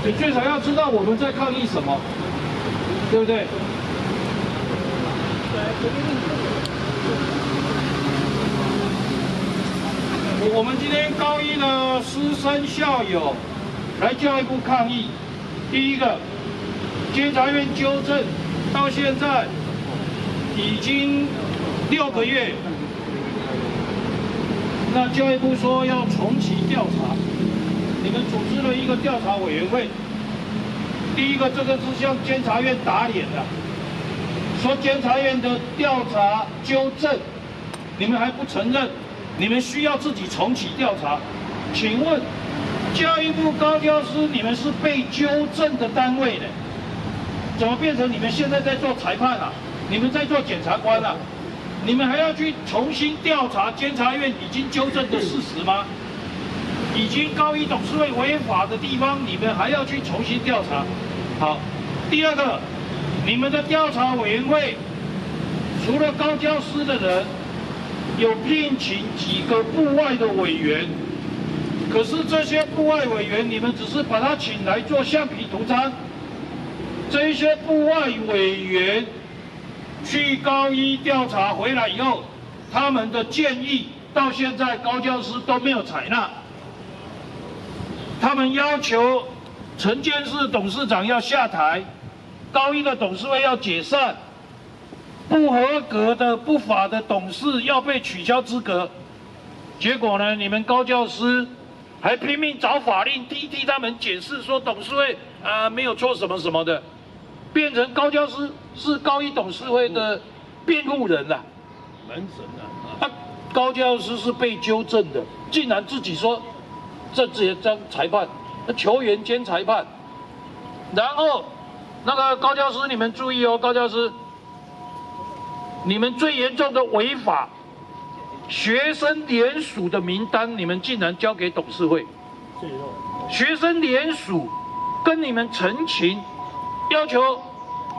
你最少要知道我们在抗议什么，对不对？我们今天高一的师生校友来教育部抗议。第一个，监察院纠正到现在已经6个月，那教育部说要重启调查，你们组织了一个调查委员会。第一个，这个是向监察院打脸的，说监察院的调查纠正，你们还不承认，你们需要自己重启调查。请问，教育部高教师，你们是被纠正的单位呢？怎么变成你们现在在做裁判啊？你们在做检察官啊？你们还要去重新调查监察院已经纠正的事实吗？已经高一董事会违法的地方，你们还要去重新调查？好，第二个，你们的调查委员会除了高教师的人，有聘请几个部外的委员，可是这些部外委员，你们只是把他请来做橡皮图章。这一些部外委员去高一调查回来以后，他们的建议到现在高教师都没有采纳。他们要求陈建士董事长要下台，高一的董事会要解散，不合格的不法的董事要被取消资格。结果呢，你们高教师还拼命找法令替他们解释，说董事会没有错什么什么的，变成高教师是高一董事会的辩护人了。门神啊！高教师是被纠正的，竟然自己说这直接裁判，球员兼裁判。然后那个高教师，你们注意哦，高教师，你们最严重的违法，学生联署的名单，你们竟然交给董事会。学生联署跟你们陈情，要求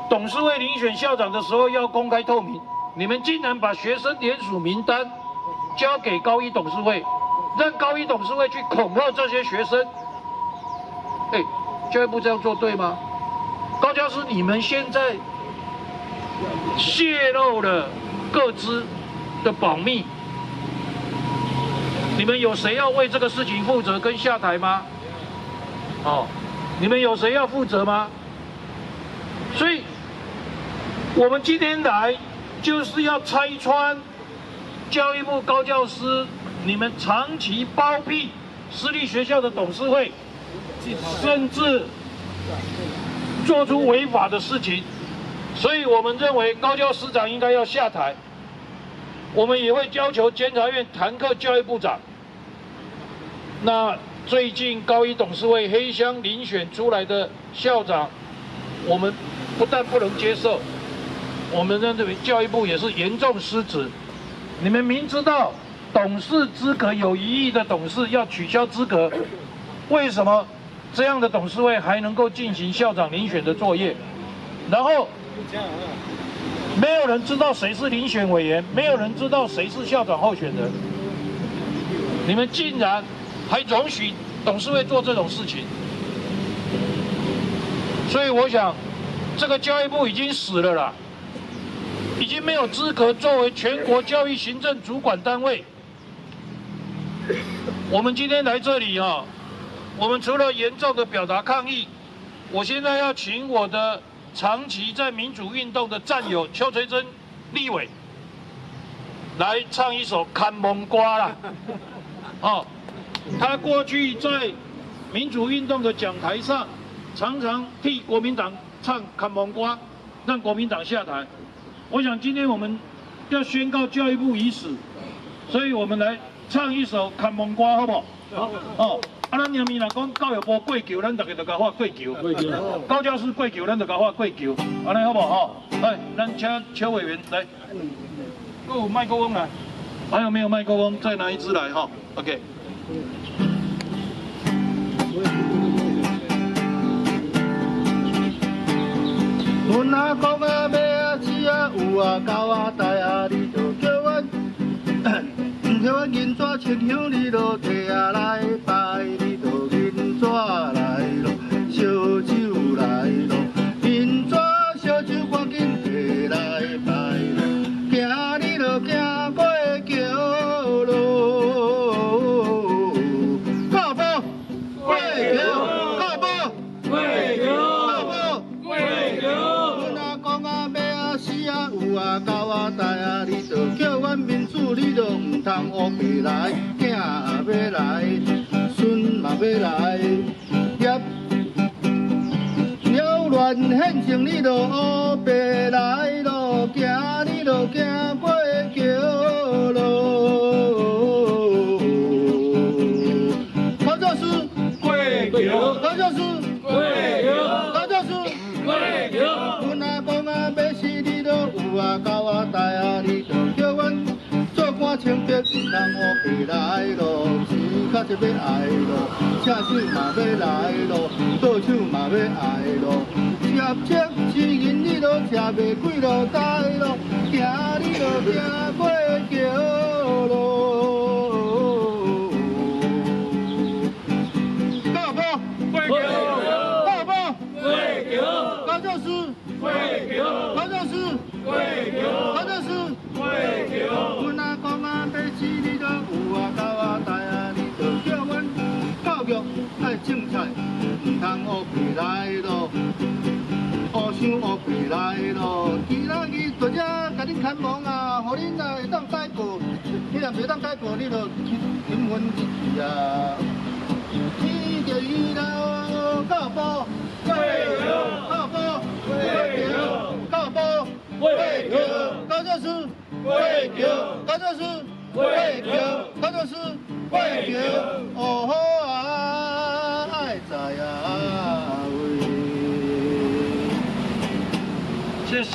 董事会遴选校长的时候要公开透明，你们竟然把学生联署名单交给高一董事会，让高一董事会去恐吓这些学生。教育部这样做对吗？高教师，你们现在泄露了各自的保密，你们有谁要为这个事情负责跟下台吗？你们有谁要负责吗？所以，我们今天来就是要拆穿教育部高教师，你们长期包庇私立学校的董事会，甚至做出违法的事情。所以我们认为高教师长应该要下台。我们也会要求监察院弹劾教育部长。那最近高一董事会黑箱遴选出来的校长，我们不但不能接受，我们认为教育部也是严重失职。你们明知道董事资格有疑义的董事要取消资格，为什么这样的董事会还能够进行校长遴选的作业？然后没有人知道谁是遴选委员，没有人知道谁是校长候选人，你们竟然还容许董事会做这种事情，所以我想，这个教育部已经死了啦，已经没有资格作为全国教育行政主管单位。我们今天来这里我们除了严重的表达抗议，我现在要请我的长期在民主运动的战友邱垂珍立委来唱一首《看蒙瓜》啦。他过去在民主运动的讲台上，常常替国民党唱《看蒙瓜》，让国民党下台。我想今天我们要宣告教育部已死，所以我们来唱一首《看蒙瓜》，好不好？咱念面若讲教育部过桥，咱大家就甲画过桥；高教师过桥，咱就甲画过桥，安尼好不好？来，咱请邱委员来。还有麦克风来，还有没有麦克风？再拿一支来OK。阮阿公啊，马啊，鼠啊，有啊，狗啊，大啊，你就叫阮，叫阮银纸清香，你就摕下来拜，你就银纸来咯，烧通乌白来，囝也要来，孙嘛要来，业了乱现成你就乌白来咯，行你就行过桥咯。考教师，过桥，考教师，过桥，考教师。过桥。阮阿公啊，要死你都有啊，交啊代啊，你就叫阮做官清白，唔通乌白来咯，钱较是要爱咯，车手嘛要来咯，倒手嘛要爱咯，接车钱银你都吃袂几咯，带咯，行你就行过桥咯。到无？过桥，到无？过桥，高教师。过桥，考教师，过桥，考教师，过桥。阮阿公啊，要死你都有啊，交啊代啊，你就叫阮教育爱种菜，唔通乌白来咯，乌想乌白来咯。今仔日大只甲恁看忙啊，互恁啊会当改过，你若袂当改过，你就勤奋一次啊。天叫伊老到步，过桥，到步，过桥，到步。过桥，高教师，过桥，高教师，过桥，高教师，过桥。哦好啊，爱在啊位。谢谢。